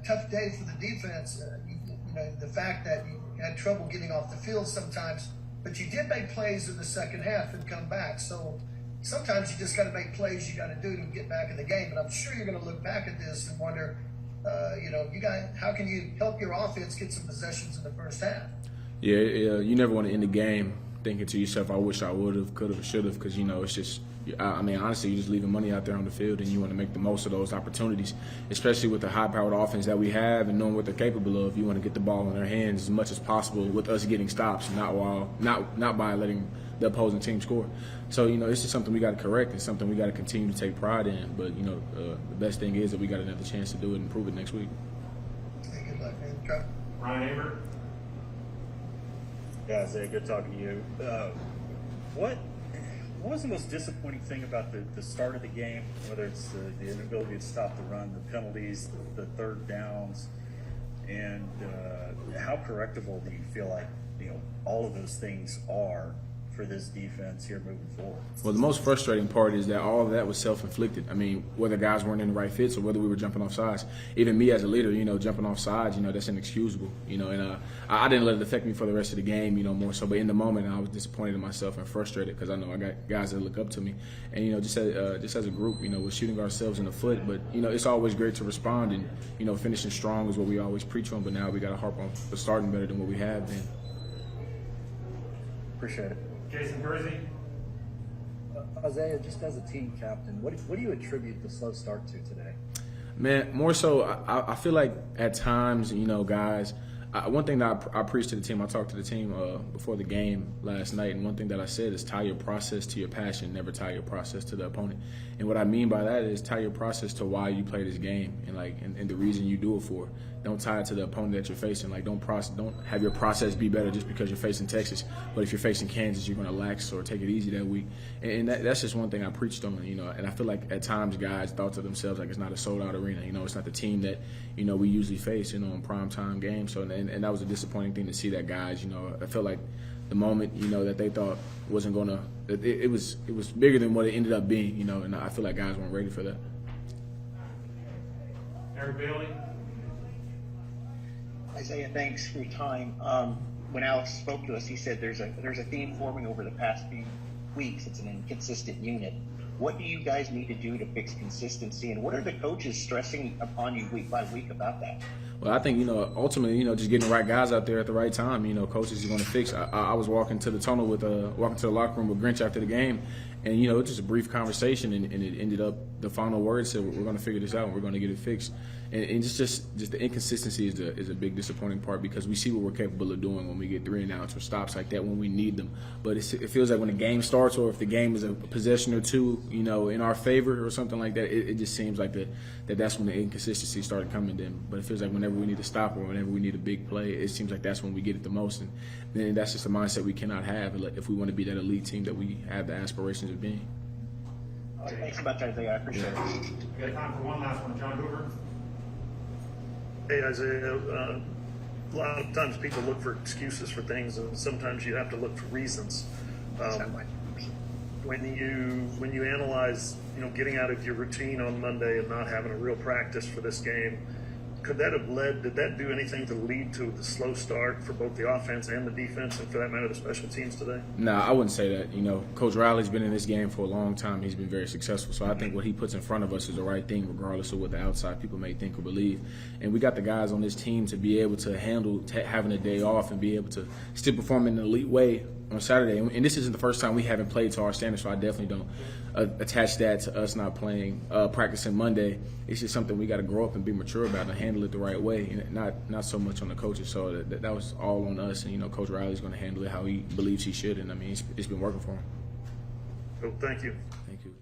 tough day for the defense. The fact that you had trouble getting off the field sometimes, but you did make plays in the second half and come back. So sometimes you just got to make plays you got to do to get back in the game. And I'm sure you're going to look back at this and wonder, how can you help your offense get some possessions in the first half? Yeah, you never want to end the game thinking to yourself, I wish I would have, could have, should have, because, it's just, honestly, you're just leaving money out there on the field, and you want to make the most of those opportunities, especially with the high-powered offense that we have and knowing what they're capable of. You want to get the ball in their hands as much as possible with us getting stops, not by letting the opposing team score. So, it's just something we got to correct and something we got to continue to take pride in. But, the best thing is that we got another chance to do it and prove it next week. Hey, good luck, man. Try. Ryan Amer. Yeah, Isaiah, good talking to you. What was the most disappointing thing about the start of the game, whether it's the inability to stop the run, the penalties, the third downs, and how correctable do you feel like all of those things are for this defense here moving forward? Well, the most frustrating part is that all of that was self-inflicted. Whether guys weren't in the right fits or whether we were jumping off sides. Even me as a leader, jumping off sides, that's inexcusable. And I didn't let it affect me for the rest of the game, more so. But in the moment, I was disappointed in myself and frustrated because I know I got guys that look up to me. And, just as a group, we're shooting ourselves in the foot. But, it's always great to respond. And, finishing strong is what we always preach on. But now we got to harp on starting better than what we have been. Appreciate it. Jason Kersey. Isaiah, just as a team captain, what do you attribute the slow start to today? Man, more so, I feel like at times, guys, one thing that I preached to the team, I talked to the team before the game last night, and one thing that I said is tie your process to your passion, never tie your process to the opponent. And what I mean by that is tie your process to why you play this game and the reason you do it for. Don't tie it to the opponent that you're facing. Don't have your process be better just because you're facing Texas. But if you're facing Kansas, you're going to lax or take it easy that week. And that's just one thing I preached on. And I feel like at times guys thought to themselves like it's not a sold-out arena. It's not the team that we usually face in primetime games. So and that was a disappointing thing to see that guys. I felt like the moment that they thought wasn't going to. It was bigger than what it ended up being. And I feel like guys weren't ready for that. Eric Bailey. Isaiah, thanks for your time. When Alex spoke to us, he said there's a theme forming over the past few weeks. It's an inconsistent unit. What do you guys need to do to fix consistency, and what are the coaches stressing upon you week by week about that? Well, I think, ultimately, just getting the right guys out there at the right time, coaches are going to fix. I was walking to the tunnel walking to the locker room with Grinch after the game, and, it was just a brief conversation, and it ended up, the final word said, we're going to figure this out, and we're going to get it fixed. And just the inconsistency is a big disappointing part because we see what we're capable of doing when we get 3 and outs or stops like that when we need them. But it feels like when the game starts or if the game is a possession or two, in our favor or something like that, it just seems like that's when the inconsistency started coming in. But it feels like whenever we need to stop or whenever we need a big play, it seems like that's when we get it the most. And then that's just a mindset we cannot have if we want to be that elite team that we have the aspirations of being. Thanks about that, Isaiah. I appreciate it. We got time for one last one. John Hoover. Hey, Isaiah, a lot of times people look for excuses for things, and sometimes you have to look for reasons. When you analyze, getting out of your routine on Monday and not having a real practice for this game, did that do anything to lead to the slow start for both the offense and the defense, and for that matter, the special teams today? No, I wouldn't say that. Coach Riley's been in this game for a long time. He's been very successful. So I think what he puts in front of us is the right thing, regardless of what the outside people may think or believe. And we got the guys on this team to be able to handle having a day off and be able to still perform in an elite way on Saturday. And this isn't the first time we haven't played to our standards, so I definitely don't attach that to us not playing, practicing Monday. It's just something we got to grow up and be mature about and handle it the right way, and not so much on the coaches. So that was all on us, and Coach Riley's going to handle it how he believes he should, and it's been working for him. Well, thank you. Thank you.